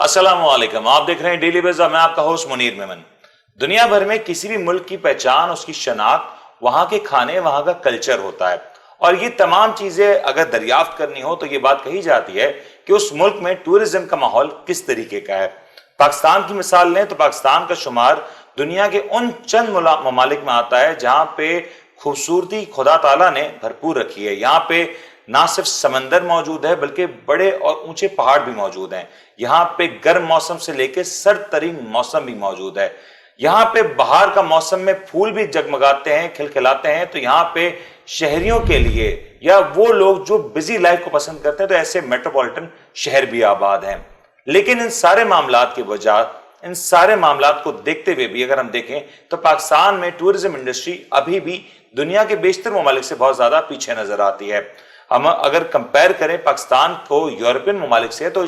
السلام علیکم، آپ دیکھ رہے ہیں ڈیلی بیز اور میں آپ کا ہوسٹ منیر میمن۔ دنیا بھر میں کسی بھی ملک کی پہچان، اس کی شناخت وہاں کے کھانے، وہاں کا کلچر ہوتا ہے، اور یہ تمام چیزیں اگر دریافت کرنی ہو تو یہ بات کہی جاتی ہے کہ اس ملک میں ٹورزم کا ماحول کس طریقے کا ہے۔ پاکستان کی مثال لیں تو پاکستان کا شمار دنیا کے ان چند ممالک میں آتا ہے جہاں پہ خوبصورتی خدا تعالیٰ نے بھرپور رکھی ہے۔ یہاں پہ نہ صرف سمندر موجود ہے بلکہ بڑے اور اونچے پہاڑ بھی موجود ہیں۔ یہاں پہ گرم موسم سے لے کے سرد ترین موسم بھی موجود ہے۔ یہاں پہ بہار کا موسم میں پھول بھی جگمگاتے ہیں، کھلکھلاتے ہیں۔ تو یہاں پہ شہریوں کے لیے یا وہ لوگ جو بزی لائف کو پسند کرتے ہیں تو ایسے میٹروپولیٹن شہر بھی آباد ہیں۔ لیکن ان سارے معاملات کے وجہ، ان سارے معاملات کو دیکھتے ہوئے بھی اگر ہم دیکھیں تو پاکستان میں ٹورزم انڈسٹری ابھی بھی دنیا کے بیشتر ممالک سے بہت زیادہ پیچھے نظر آتی ہے۔ ہم اگر کمپیر کریں پاکستان کو یورپین ممالک سے تو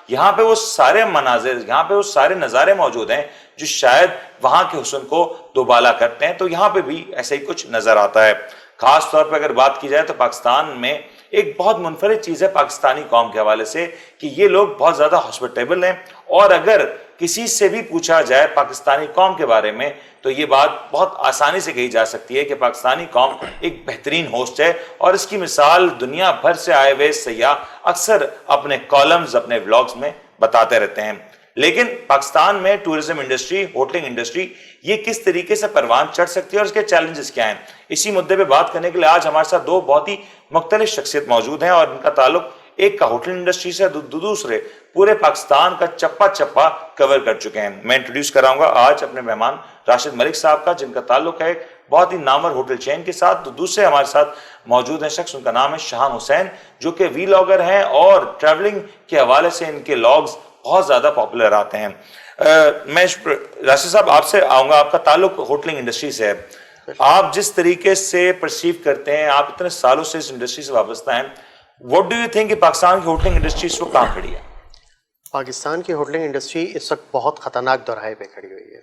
یہاں پہ وہ سارے مناظر، یہاں پہ وہ سارے نظارے موجود ہیں جو شاید وہاں کے حسن کو دوبالا کرتے ہیں۔ تو یہاں پہ بھی ایسا ہی کچھ نظر آتا ہے۔ خاص طور پہ اگر بات کی جائے تو پاکستان میں ایک بہت منفرد چیز ہے پاکستانی قوم کے حوالے سے کہ یہ لوگ بہت زیادہ ہاسپٹیبل ہیں، اور اگر کسی سے بھی پوچھا جائے پاکستانی قوم کے بارے میں تو یہ بات بہت آسانی سے کہی جا سکتی ہے کہ پاکستانی قوم ایک بہترین ہوسٹ ہے، اور اس کی مثال دنیا بھر سے آئے ہوئے سیاح اکثر اپنے کالمز، اپنے ولاگز میں بتاتے رہتے ہیں۔ لیکن پاکستان میں ٹورزم انڈسٹری، ہوٹلنگ انڈسٹری یہ کس طریقے سے پروان چڑھ سکتی ہے اور اس کے چیلنجز کیا ہیں، اسی مدعے پہ بات کرنے کے لیے آج ہمارے ساتھ دو بہت ہی مختلف شخصیت موجود ہیں، اور ان کا تعلق ایک کا ہوٹل انڈسٹری سے، دوسرے پورے پاکستان کا چپا چپا کور کر چکے ہیں۔ میں انٹروڈیوس کراؤں گا آج اپنے مہمان راشد ملک صاحب کا، جن کا تعلق ہے بہت ہی نامور ہوٹل چین کے ساتھ۔ دوسرے ہمارے ساتھ موجود ہیں شخص، ان کا نام ہے شہام حسین، جو کہ ویلاگر ہیں اور ٹریولنگ کے حوالے سے ان کے لاگز بہت زیادہ پاپولر آتے ہیں۔ میں راشد صاحب آپ سے آؤں گا، آپ کا تعلق ہوٹلنگ انڈسٹری سے ہے، آپ جس طریقے سے پرسیو کرتے ہیں، آپ اتنے سالوں سے اس انڈسٹری سے وابستہ ہیں، what do you think کہ پاکستان کی ہوٹلنگ انڈسٹری اس وقت کہاں کھڑی ہے؟ پاکستان کی ہوٹلنگ انڈسٹری اس وقت بہت خطرناک دورہے پہ کھڑی ہوئی ہے،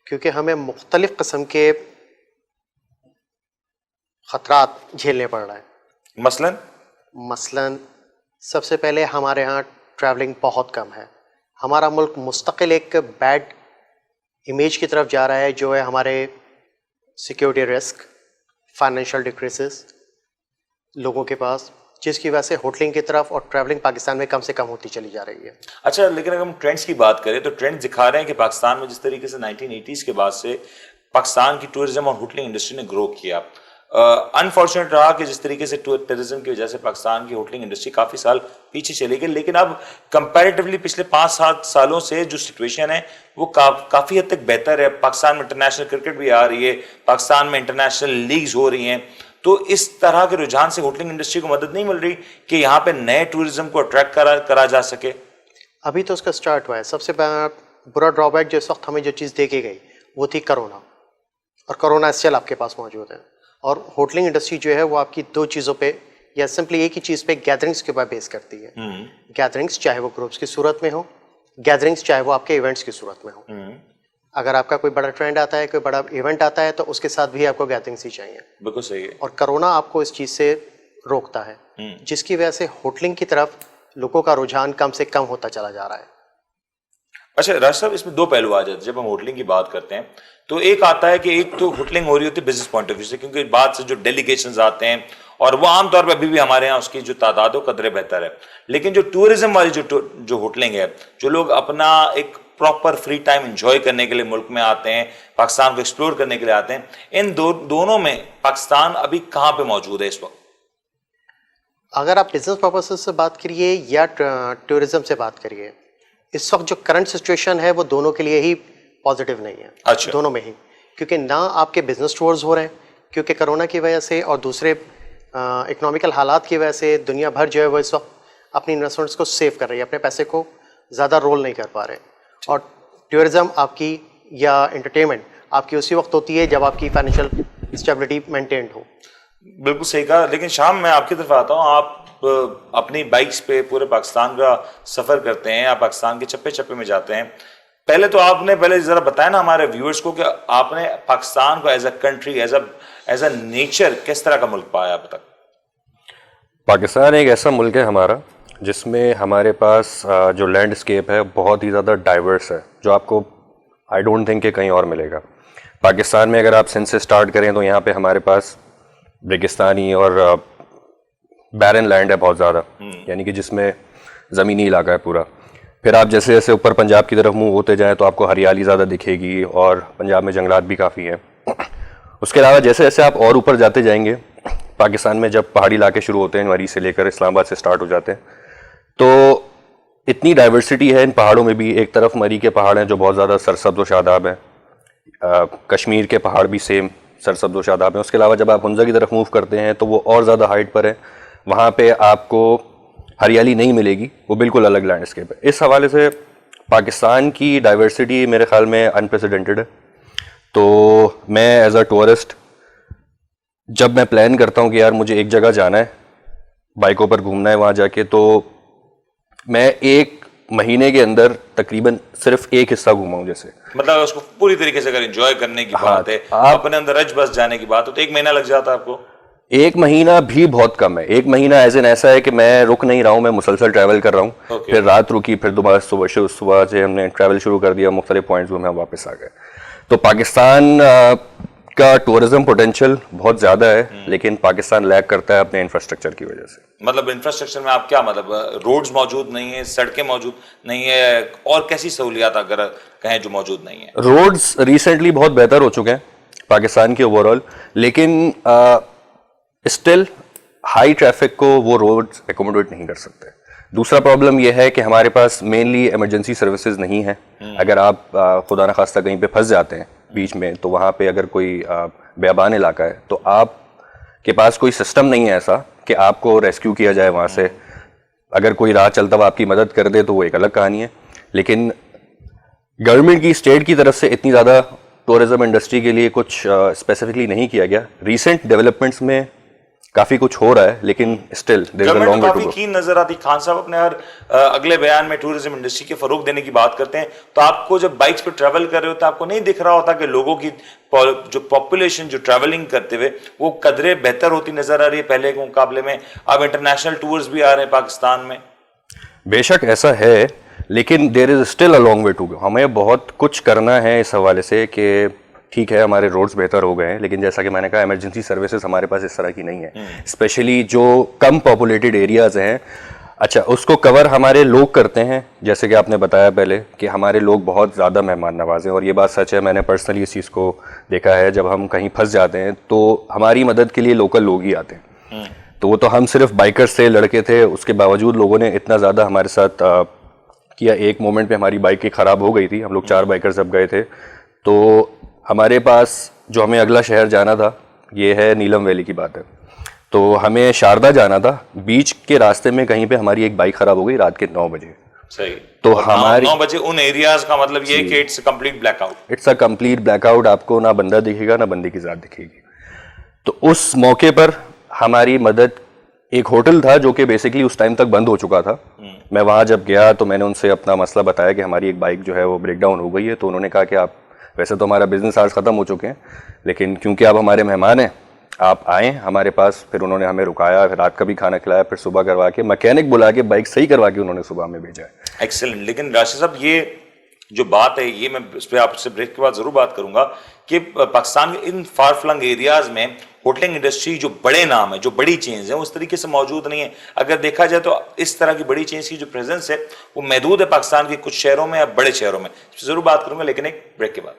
کیونکہ ہمیں مختلف قسم کے خطرات جھیلنے پڑ رہے ہیں۔ مثلاً سب سے پہلے ہمارے ہاں ٹریولنگ بہت کم ہے۔ ہمارا ملک مستقل ایک بیڈ امیج کی طرف جا رہا ہے، جو ہے ہمارے سیکیورٹی رسک، فائنینشیل ڈکریسز لوگوں کے پاس، جس کی وجہ سے ہوٹلنگ کی طرف اور ٹریولنگ پاکستان میں کم سے کم ہوتی چلی جا رہی ہے۔ اچھا، لیکن اگر ہم ٹرینڈز کی بات کریں تو ٹرینڈز دکھا رہے ہیں کہ پاکستان میں جس طریقے سے 1980s کے بعد سے پاکستان کی ٹورزم اور ہوٹلنگ انڈسٹری نے گرو کیا، انفارچونیٹ رہا کہ جس طریقے سے ٹورزم کی وجہ سے پاکستان کی ہوٹلنگ انڈسٹری کافی سال پیچھے چلی گئی، لیکن اب کمپیریٹیولی پچھلے 5-7 سالوں سے جو سچویشن ہے وہ کافی حد تک بہتر ہے۔ پاکستان میں انٹرنیشنل کرکٹ بھی آ رہی ہے، پاکستان میں انٹرنیشنل لیگز ہو رہی ہیں، تو اس طرح کے رجحان سے ہوٹلنگ انڈسٹری کو مدد نہیں مل رہی کہ یہاں پہ نئے ٹورزم کو اٹریکٹ کرا جا سکے؟ ابھی تو اس کا سٹارٹ ہوا ہے۔ سب سے برا ڈرا بیک جو اس وقت ہمیں جو چیز دیکھی گئی وہ تھی کرونا، اور کرونا اسٹل آپ کے پاس موجود ہے، اور ہوٹلنگ انڈسٹری جو ہے وہ آپ کی دو چیزوں پہ یا سمپلی ایک ہی چیز پہ، گیدرنگس کے اوپر بیس کرتی ہے۔ گیدرنگس چاہے وہ گروپس کی صورت میں ہو، گیدرنگس چاہے وہ آپ کے ایونٹس کی صورت میں ہو۔ اگر آپ کا کوئی بڑا ٹرینڈ آتا ہے، کوئی بڑا ایونٹ آتا ہے، تو اس کے ساتھ بھی آپ کو گیدرنگس ہی چاہیے۔ بالکل صحیح ہے۔ اور کرونا آپ کو اس چیز سے روکتا ہے، جس کی وجہ سے ہوٹلنگ کی طرف لوگوں کا رجحان کم سے کم ہوتا چلا جا رہا ہے۔ اچھا راشد صاحب، اس میں دو پہلو آ جاتے ہیں جب ہم ہوٹلنگ کی بات کرتے ہیں، تو ایک آتا ہے کہ ایک تو ہوٹلنگ ہو رہی ہوتی ہے بزنس پوائنٹ آف ویو سے، کیونکہ بعد سے جو ڈیلیگیشنز آتے ہیں اور وہ عام طور پہ ابھی بھی ہمارے یہاں اس کی جو تعداد ہو قدرے بہتر ہے، لیکن جو ٹورزم والی جو ہوٹلنگ ہے، جو لوگ اپنا ایک پراپر فری ٹائم انجوائے کرنے کے لیے ملک میں آتے ہیں، پاکستان کو ایکسپلور کرنے کے لیے آتے ہیں، ان دونوں میں پاکستان ابھی کہاں پہ موجود ہے اس وقت؟ اگر آپ بزنس پرپسز سے بات کریے یا ٹورزم سے بات کریے، اس وقت جو کرنٹ سچویشن ہے وہ دونوں کے لیے ہی پازیٹیو نہیں ہے۔ اچھا، دونوں میں ہی، کیونکہ نہ آپ کے بزنس ٹورز ہو رہے ہیں کیونکہ کرونا کی وجہ سے، اور دوسرے اکنامیکل حالات کی وجہ سے دنیا بھر جو ہے وہ اس وقت اپنی انویسٹمنٹس کو سیو کر رہی ہے، اپنے پیسے کو زیادہ رول نہیں کر پا رہے۔ اور ٹورزم آپ کی یا انٹرٹینمنٹ آپ کی اسی وقت ہوتی ہے جب آپ کی فائنینشیل اسٹیبلٹی مینٹینڈ ہو۔ بالکل صحیح کہا، لیکن شام میں آپ کی طرف آتا ہوں، آپ اپنی بائکس پہ پورے پاکستان کا سفر کرتے ہیں، آپ پاکستان کے چپے چپے میں جاتے ہیں، پہلے تو آپ نے پہلے ذرا بتایا نا ہمارے ویورز کو کہ آپ نے پاکستان کو as a country, as a nature کس طرح کا ملک پایا اب تک؟ پاکستان ایک ایسا ملک ہے ہمارا جس میں ہمارے پاس جو لینڈسکیپ ہے بہت ہی زیادہ ڈائیورس ہے, جو آپ کو آئی ڈونٹ تھنک کہ کہیں اور ملے گا. پاکستان میں اگر آپ سندھ سے اسٹارٹ کریں تو یہاں پہ ہمارے پاس ریگستانی اور بیرن لینڈ ہے بہت زیادہ, یعنی کہ جس میں زمینی علاقہ ہے پورا. پھر آپ جیسے جیسے اوپر پنجاب کی طرف منہ ہوتے جائیں تو آپ کو ہریالی زیادہ دکھے گی, اور پنجاب میں جنگلات بھی کافی ہیں. اس کے علاوہ جیسے جیسے آپ اور اوپر جاتے جائیں گے, پاکستان میں جب پہاڑی علاقے شروع ہوتے ہیں مری سے لے کر اسلام آباد سے اسٹارٹ ہو جاتے ہیں, تو اتنی ڈائیورسٹی ہے ان پہاڑوں میں بھی. ایک طرف مری کے پہاڑ ہیں جو بہت زیادہ سرسبز و شاداب ہیں, کشمیر کے پہاڑ بھی سیم سرسبز و شاداب ہیں. اس کے علاوہ جب آپ ہنزا کی طرف موو کرتے ہیں تو وہ اور زیادہ ہائٹ پر ہے, وہاں پہ آپ کو ہریالی نہیں ملے گی, وہ بالکل الگ لینڈسکیپ ہے. اس حوالے سے پاکستان کی ڈائیورسٹی میرے خیال میں انپریسیڈنٹڈ ہے. تو میں ایز اے ٹورسٹ جب میں پلان کرتا ہوں کہ یار مجھے ایک جگہ جانا ہے, بائکوں پر گھومنا ہے وہاں جا کے, تو میں ایک مہینے کے اندر تقریباً صرف ایک حصہ گھوما ہوں. جیسے مطلب اس کو پوری طریقے سے اگر انجوائے کرنے کی بات ہے, اپنے اندر رچ بس جانے کی بات ہو, تو ایک مہینہ لگ جاتا ہے آپ کو. ایک مہینہ بھی بہت کم ہے. ایک مہینہ ایسا ہے کہ میں رک نہیں رہا ہوں, میں مسلسل ٹریول کر رہا ہوں. پھر رات رکی, پھر دوبارہ صبح سے ہم نے ٹریول شروع کر دیا, مختلف پوائنٹس میں ہم واپس آ گئے. تو پاکستان کا ٹورزم پوٹینشیل بہت زیادہ ہے, لیکن پاکستان لیک کرتا ہے اپنے انفراسٹرکچر کی وجہ سے. مطلب انفراسٹرکچر میں آپ کیا مطلب, روڈز موجود نہیں ہیں, سڑکیں موجود نہیں ہے, اور کیسی سہولیات اگر کہیں جو موجود نہیں ہیں؟ روڈز ریسنٹلی بہت بہتر ہو چکے ہیں پاکستان کے اوور آل, لیکن اسٹل ہائی ٹریفک کو وہ روڈز ایکوموڈیٹ نہیں کر سکتے. دوسرا پرابلم یہ ہے کہ ہمارے پاس مینلی ایمرجنسی سروسز نہیں ہیں. اگر آپ خدا نخواستہ کہیں پہ پھنس جاتے ہیں بیچ میں, تو وہاں پہ اگر کوئی بیابان علاقہ ہے تو آپ کے پاس کوئی سسٹم نہیں ہے ایسا کہ آپ کو ریسکیو کیا جائے وہاں سے. اگر کوئی راہ چلتا ہوا آپ کی مدد کر دے تو وہ ایک الگ کہانی ہے, لیکن گورنمنٹ کی اسٹیٹ کی طرف سے اتنی زیادہ ٹورزم انڈسٹری کے لیے کچھ اسپیسیفکلی نہیں کیا گیا. ریسنٹ ڈیولپمنٹس میں کافی کچھ ہو رہا ہے, لیکن still there is a long way to go. کافی کین نظر آتی. خان صاحب اپنے ہر اگلے بیان میں ٹورزم انڈسٹری کے فروغ دینے کی بات کرتے ہیں, تو آپ کو جب بائکس پہ ٹریول کر رہے ہوتے ہیں آپ کو نہیں دکھ رہا ہوتا کہ لوگوں کی جو پاپولیشن جو ٹریولنگ کرتے ہوئے وہ قدرے بہتر ہوتی نظر آ رہی ہے پہلے کے مقابلے میں؟ اب انٹرنیشنل ٹورز بھی آ رہے ہیں پاکستان میں. بے شک ایسا ہے, لیکن there is still a long way to go. ہمیں بہت کچھ کرنا ہے اس حوالے سے کہ ٹھیک ہے ہمارے روڈز بہتر ہو گئے ہیں, لیکن جیسا کہ میں نے کہا ایمرجنسی سروسز ہمارے پاس اس طرح کی نہیں ہے, اسپیشلی جو کم پاپولیٹڈ ایریاز ہیں. اچھا, اس کو کور ہمارے لوگ کرتے ہیں, جیسے کہ آپ نے بتایا پہلے کہ ہمارے لوگ بہت زیادہ مہمان نواز ہیں, اور یہ بات سچ ہے. میں نے پرسنلی اس چیز کو دیکھا ہے. جب ہم کہیں پھنس جاتے ہیں تو ہماری مدد کے لیے لوکل لوگ ہی آتے ہیں. تو وہ تو ہم صرف بائکرز سے لڑکے تھے, اس کے باوجود لوگوں نے اتنا زیادہ ہمارے ساتھ کیا. ایک مومنٹ پہ ہماری بائک کی خراب ہو گئی تھی, ہم لوگ 4 بائکرز جب گئے تھے, تو ہمارے پاس جو ہمیں اگلا شہر جانا تھا یہ ہے نیلم ویلی کی بات ہے, تو ہمیں شاردا جانا تھا. بیچ کے راستے میں کہیں پہ ہماری ایک بائک خراب ہو گئی رات کے 9 بجے. صحیح. تو ہماری 9 بجے ان ایریاز کا مطلب یہ کہ it's complete black out. It's a complete black out. آپ کو نہ بندہ دکھے گا نہ بندے کی ذات دکھے گی. تو اس موقع پر ہماری مدد, ایک ہوٹل تھا جو کہ بیسکلی اس ٹائم تک بند ہو چکا تھا. میں وہاں جب گیا تو میں نے ان سے اپنا مسئلہ بتایا کہ ہماری ایک بائک جو ہے وہ بریک ڈاؤن ہو گئی ہے. تو انہوں نے کہا کہ آپ ویسے تو ہمارا بزنس آج ختم ہو چکے ہیں, لیکن کیونکہ آپ ہمارے مہمان ہیں آپ آئیں ہمارے پاس. پھر انہوں نے ہمیں رکایا, پھر رات کا بھی کھانا کھلایا, پھر صبح کروا کے میکینک بلا کے بائک صحیح کروا کے انہوں نے صبح میں بھیجا ہے. ایکسلنٹ. لیکن راشد صاحب یہ جو بات ہے یہ میں اس پہ آپ سے بریک کے بعد ضرور بات کروں گا کہ پاکستان کے ان فار فلنگ ایریاز میں ہوٹلنگ انڈسٹری جو بڑے نام ہے, جو بڑی چینز ہیں, اس طریقے سے موجود نہیں ہے. اگر دیکھا جائے تو اس طرح کی بڑی چینز کی جو پریزنس ہے وہ محدود ہے پاکستان کے کچھ شہروں میں یا بڑے شہروں میں. اس پہ ضرور بات کروں گا لیکن ایک بریک کے بعد.